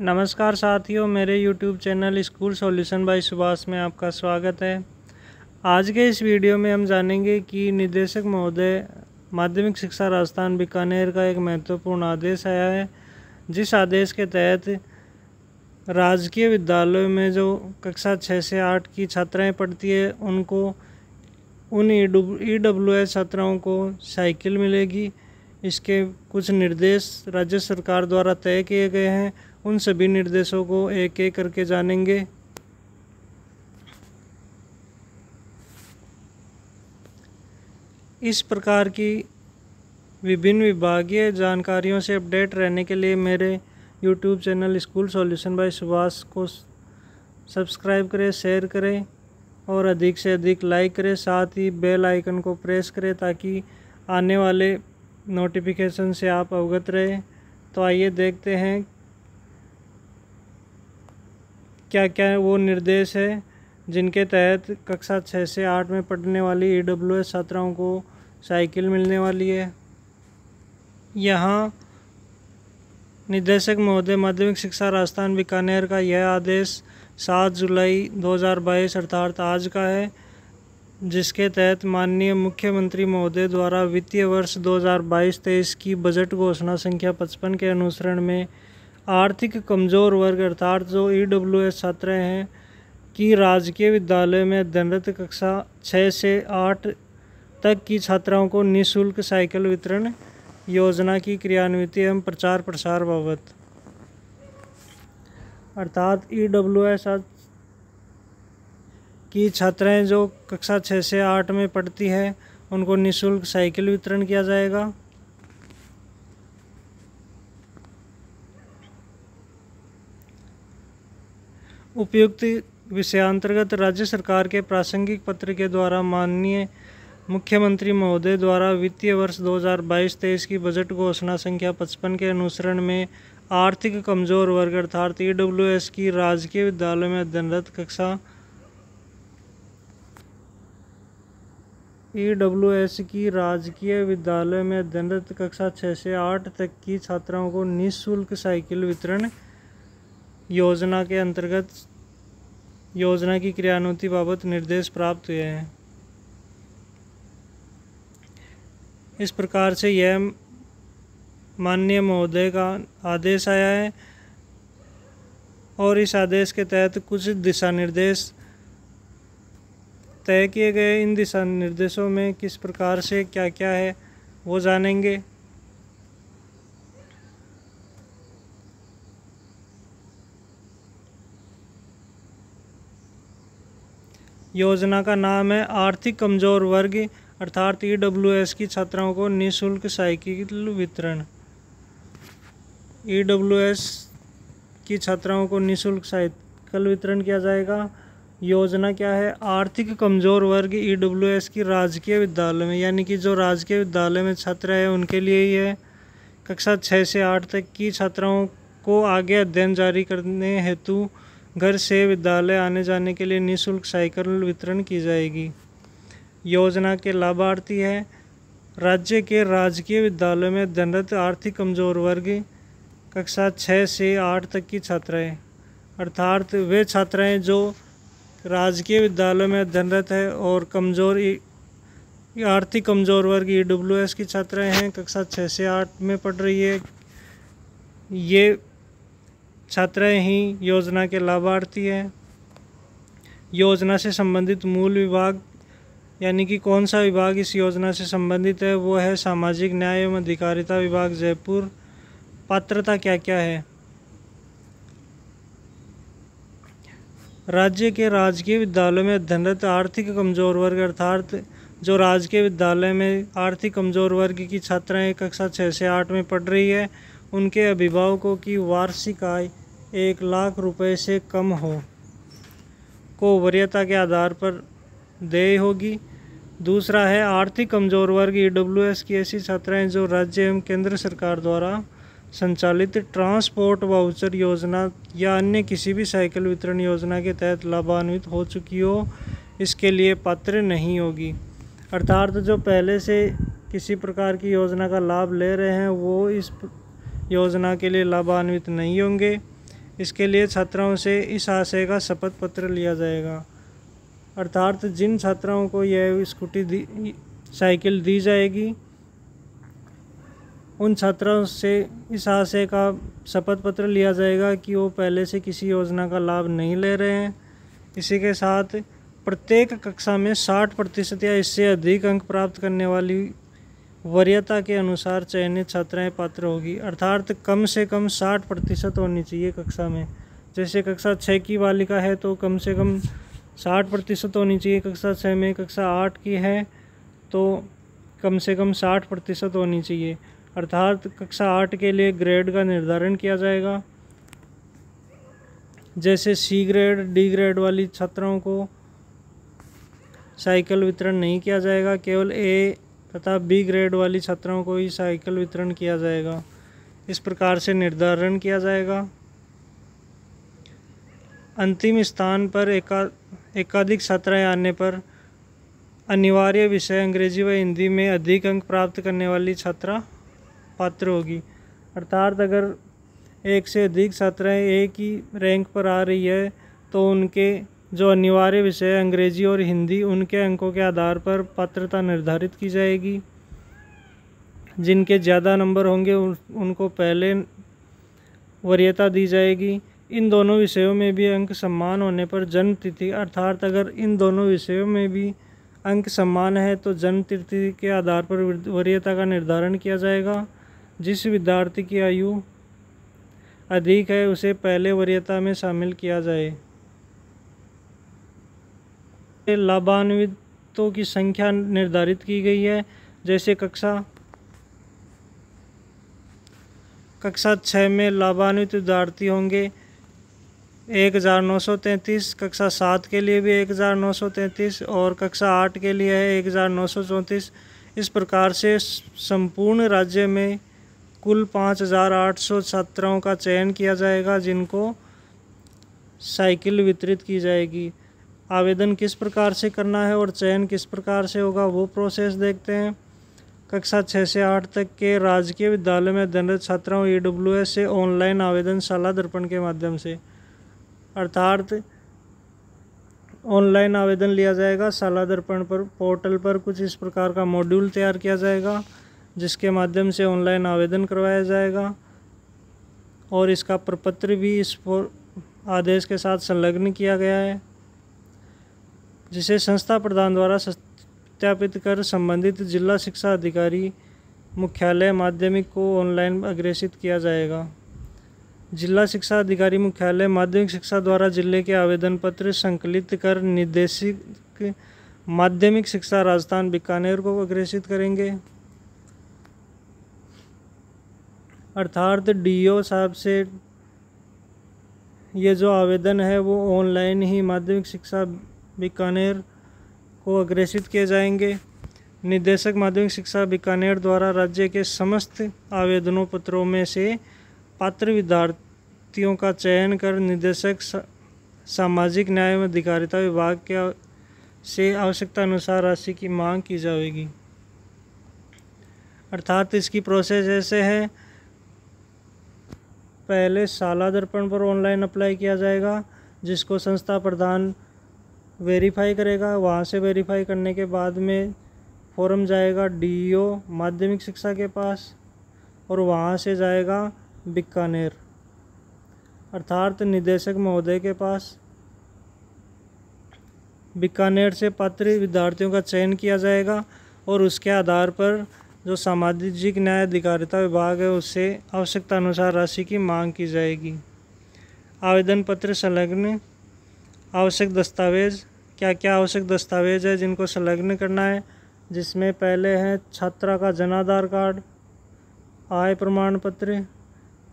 नमस्कार साथियों, मेरे YouTube channel school solution bye Subhash में आपका स्वागत है। आज के इस वीडियो में हम जानेंगे कि निदेशक महोदय माध्यमिक शिक्षा राजस्थान बीकानेर का एक महत्वपूर्ण आदेश आया है, जिस आदेश के तहत राजकीय विद्यालयों में जो कक्षा 6 से 8 की छात्राएं पढ़ती है उनको उन EWS छात्राओं को साइकिल मिलेगी। इसके कुछ निर्देश राज्य सरकार द्वारा तय किए गए हैं। उन सभी निर्देशों को एक एक करके जानेंगे। इस प्रकार की विभिन्न विभागीय जानकारियों से अपडेट रहने के लिए मेरे YouTube channel school solution bye Subhash को सब्सक्राइब करें, शेयर करें और अधिक से अधिक लाइक करें। साथ ही बेल आइकन को प्रेस करें ताकि आने वाले नोटिफिकेशन से आप अवगत रहें। तो आइए देखते हैं क्या क्या वो निर्देश है जिनके तहत कक्षा 6 से 8 में पढ़ने वाली EWS छात्राओं को साइकिल मिलने वाली है। यहाँ निदेशक महोदय माध्यमिक शिक्षा राजस्थान बीकानेर का यह आदेश 7 जुलाई 2022 अर्थात आज का है, जिसके तहत माननीय मुख्यमंत्री महोदय द्वारा वित्तीय वर्ष 2022-23 की बजट घोषणा संख्या 55 के अनुसरण में आर्थिक कमज़ोर वर्ग अर्थात जो EWS छात्र हैं कि राजकीय विद्यालय में अध्ययनरत कक्षा 6 से 8 तक की छात्राओं को निःशुल्क साइकिल वितरण योजना की क्रियान्वित एवं प्रचार प्रसार बाबत अर्थात EWS की छात्राएं जो कक्षा 6 से 8 में पढ़ती है उनको निःशुल्क साइकिल वितरण किया जाएगा। उपयुक्त विषयांतर्गत राज्य सरकार के प्रासंगिक पत्र के द्वारा माननीय मुख्यमंत्री महोदय द्वारा वित्तीय वर्ष 2022-23 की बजट घोषणा संख्या 55 के अनुसरण में आर्थिक कमज़ोर वर्ग अर्थात EWS की राजकीय विद्यालयों में अध्ययनरत कक्षा 6 से 8 तक की छात्राओं को निःशुल्क साइकिल वितरण योजना के अंतर्गत योजना की क्रियान्विति बाबत निर्देश प्राप्त हुए हैं। इस प्रकार से यह माननीय महोदय का आदेश आया है और इस आदेश के तहत कुछ दिशा निर्देश तय किए गए। इन दिशा निर्देशों में किस प्रकार से क्या क्या है वो जानेंगे। योजना का नाम है आर्थिक कमज़ोर वर्ग अर्थात EWS की छात्राओं को निःशुल्क साइकिल वितरण। EWS की छात्राओं को निःशुल्क साइकिल वितरण किया जाएगा। योजना क्या है? आर्थिक कमज़ोर वर्ग EWS की राजकीय विद्यालय में, यानी कि जो राजकीय विद्यालय में छात्र है उनके लिए ही है। कक्षा 6 से 8 तक की छात्राओं को आगे अध्ययन जारी करने हेतु घर से विद्यालय आने जाने के लिए निःशुल्क साइकिल वितरण की जाएगी। योजना के लाभार्थी है राज्य के राजकीय विद्यालयों में अध्ययनरत आर्थिक कमज़ोर वर्ग कक्षा 6 से 8 तक की छात्राएं, अर्थात वे छात्राएं जो राजकीय विद्यालयों में अध्ययनरत है और आर्थिक कमज़ोर वर्ग EWS की छात्राएं हैं, कक्षा 6 से 8 में पढ़ रही है। ये छात्राएं ही योजना के लाभार्थी हैं। योजना से संबंधित मूल विभाग, यानी कि कौन सा विभाग इस योजना से संबंधित है, वो है सामाजिक न्याय एवं अधिकारिता विभाग जयपुर। पात्रता क्या क्या है? राज्य के राजकीय विद्यालयों में अध्ययनरत आर्थिक कमज़ोर वर्ग अर्थात जो राजकीय विद्यालय में आर्थिक कमज़ोर वर्ग की छात्राएं कक्षा 6 से 8 में पढ़ रही है, उनके अभिभावकों की वार्षिक आय 1 लाख रुपए से कम को वरीयता के आधार पर देय होगी। दूसरा है आर्थिक कमज़ोर वर्ग EWS की ऐसी छात्राएं जो राज्य एवं केंद्र सरकार द्वारा संचालित ट्रांसपोर्ट वाउचर योजना या अन्य किसी भी साइकिल वितरण योजना के तहत लाभान्वित हो चुकी हो, इसके लिए पात्र नहीं होगी। अर्थात जो पहले से किसी प्रकार की योजना का लाभ ले रहे हैं वो इस योजना के लिए लाभान्वित नहीं होंगे। इसके लिए छात्राओं से इस आशय का शपथ पत्र लिया जाएगा। अर्थात जिन छात्राओं को यह साइकिल दी जाएगी उन छात्रों से इस आशय का शपथ पत्र लिया जाएगा कि वो पहले से किसी योजना का लाभ नहीं ले रहे हैं। इसी के साथ प्रत्येक कक्षा में 60% या इससे अधिक अंक प्राप्त करने वाली वरीयता के अनुसार चयनित छात्राएं पात्र होगी। अर्थात कम से कम 60% होनी चाहिए कक्षा में। जैसे कक्षा 6 की बालिका है तो कम से कम 60% होनी चाहिए कक्षा 6 में। कक्षा 8 की है तो कम से कम 60% होनी चाहिए। अर्थात कक्षा 8 के लिए ग्रेड का निर्धारण किया जाएगा। जैसे सी ग्रेड, डी ग्रेड वाली छात्राओं को साइकिल वितरण नहीं किया जाएगा, केवल ए तथा बी ग्रेड वाली छात्राओं को ही साइकिल वितरण किया जाएगा। इस प्रकार से निर्धारण किया जाएगा। अंतिम स्थान पर एकाधिक छात्राएं आने पर अनिवार्य विषय अंग्रेजी व हिंदी में अधिक अंक प्राप्त करने वाली छात्रा पात्र होगी। अर्थात अगर एक से अधिक छात्राएं एक ही रैंक पर आ रही है तो उनके जो अनिवार्य विषय अंग्रेजी और हिंदी उनके अंकों के आधार पर पात्रता निर्धारित की जाएगी। जिनके ज़्यादा नंबर होंगे उनको पहले वरीयता दी जाएगी। इन दोनों विषयों में भी अंक समान होने पर जन्म तिथि, अर्थात अगर इन दोनों विषयों में भी अंक समान है तो जन्म तिथि के आधार पर वरीयता का निर्धारण किया जाएगा। जिस विद्यार्थी की आयु अधिक है उसे पहले वरीयता में शामिल किया जाए। लाभान्वितों की संख्या निर्धारित की गई है। जैसे कक्षा 6 में लाभान्वित विद्यार्थी होंगे 1933, कक्षा 7 के लिए भी 1933 और कक्षा 8 के लिए है 1934। इस प्रकार से संपूर्ण राज्य में कुल 5800 छात्राओं का चयन किया जाएगा जिनको साइकिल वितरित की जाएगी। आवेदन किस प्रकार से करना है और चयन किस प्रकार से होगा वो प्रोसेस देखते हैं। कक्षा 6 से 8 तक के राजकीय विद्यालय में अध्ययनरत छात्राओं EWS से ऑनलाइन आवेदन शाला दर्पण के माध्यम से, अर्थात ऑनलाइन आवेदन लिया जाएगा। शाला दर्पण पर पोर्टल पर कुछ इस प्रकार का मॉड्यूल तैयार किया जाएगा जिसके माध्यम से ऑनलाइन आवेदन करवाया जाएगा और इसका प्रपत्र भी इस आदेश के साथ संलग्न किया गया है, जिसे संस्था प्रधान द्वारा सत्यापित कर संबंधित जिला शिक्षा अधिकारी मुख्यालय माध्यमिक को ऑनलाइन अग्रेषित किया जाएगा। जिला शिक्षा अधिकारी मुख्यालय माध्यमिक शिक्षा द्वारा जिले के आवेदन पत्र संकलित कर निदेशक माध्यमिक शिक्षा राजस्थान बीकानेर को अग्रेषित करेंगे। अर्थात DO साहब से ये जो आवेदन है वो ऑनलाइन ही माध्यमिक शिक्षा बीकानेर को अग्रेषित किए जाएंगे। निदेशक माध्यमिक शिक्षा बीकानेर द्वारा राज्य के समस्त आवेदनों पत्रों में से पात्र विद्यार्थियों का चयन कर निदेशक सामाजिक न्याय एवं अधिकारिता विभाग के से आवश्यकता अनुसार राशि की मांग की जाएगी। अर्थात इसकी प्रोसेस ऐसे है, पहले शाला दर्पण पर ऑनलाइन अप्लाई किया जाएगा जिसको संस्था प्रधान वेरीफाई करेगा। वहाँ से वेरीफाई करने के बाद में फॉर्म जाएगा DO माध्यमिक शिक्षा के पास और वहाँ से जाएगा बीकानेर अर्थात निदेशक महोदय के पास। बीकानेर से पात्र विद्यार्थियों का चयन किया जाएगा और उसके आधार पर जो सामाजिक न्याय अधिकारिता विभाग है उससे आवश्यकता अनुसार राशि की मांग की जाएगी। आवेदन पत्र संलग्न आवश्यक दस्तावेज, क्या क्या आवश्यक दस्तावेज है जिनको संलग्न करना है, जिसमें पहले है छात्रा का जनाधार कार्ड, आय प्रमाण पत्र,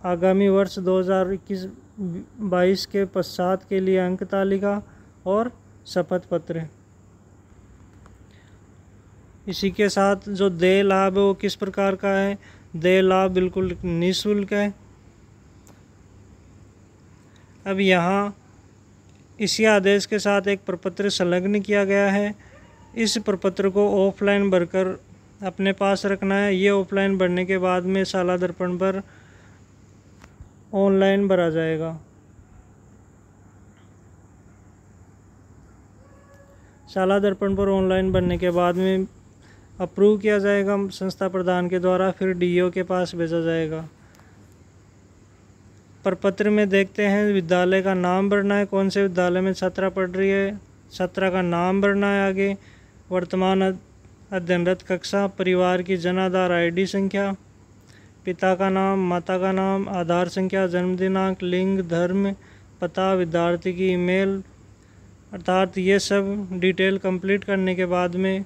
आगामी वर्ष 2021-22 के पश्चात के लिए अंक तालिका और शपथ पत्र। इसी के साथ जो देय लाभ है वो किस प्रकार का है, देय लाभ बिल्कुल निःशुल्क है। अब यहाँ इसी आदेश के साथ एक प्रपत्र संलग्न किया गया है। इस प्रपत्र को ऑफलाइन भरकर अपने पास रखना है। ये ऑफलाइन भरने के बाद में शाला दर्पण पर ऑनलाइन भरा जाएगा। शाला दर्पण पर ऑनलाइन भरने के बाद में अप्रूव किया जाएगा संस्था प्रधान के द्वारा, फिर डीईओ के पास भेजा जाएगा। प्रपत्र में देखते हैं विद्यालय का नाम भरना है, कौन से विद्यालय में छात्रा पढ़ रही है, छात्रा का नाम भरना है, आगे वर्तमान अध्ययनरत कक्षा, परिवार की जन आधार ID संख्या, पिता का नाम, माता का नाम, आधार संख्या, जन्म दिनांक, लिंग, धर्म, पता, विद्यार्थी की ईमेल, अर्थात ये सब डिटेल कंप्लीट करने के बाद में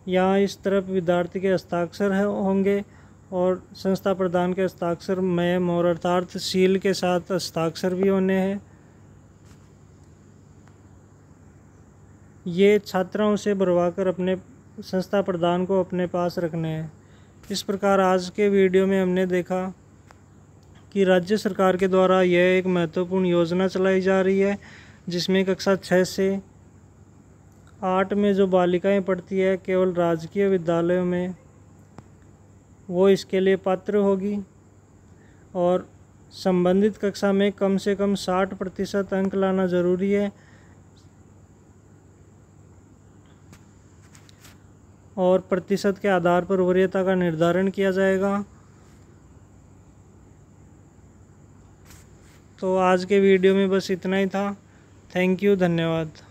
यहाँ इस तरफ विद्यार्थी के हस्ताक्षर होंगे और संस्था प्रधान के हस्ताक्षर में और अर्थात सील के साथ हस्ताक्षर भी होने हैं। ये छात्राओं से भरवाकर अपने संस्था प्रधान को अपने पास रखने हैं। इस प्रकार आज के वीडियो में हमने देखा कि राज्य सरकार के द्वारा यह एक महत्वपूर्ण योजना चलाई जा रही है, जिसमें कक्षा 6 से 8 में जो बालिकाएं पढ़ती है केवल राजकीय विद्यालयों में, वो इसके लिए पात्र होगी और संबंधित कक्षा में कम से कम 60% अंक लाना ज़रूरी है और प्रतिशत के आधार पर वरीयता का निर्धारण किया जाएगा। तो आज के वीडियो में बस इतना ही था। थैंक यू, धन्यवाद।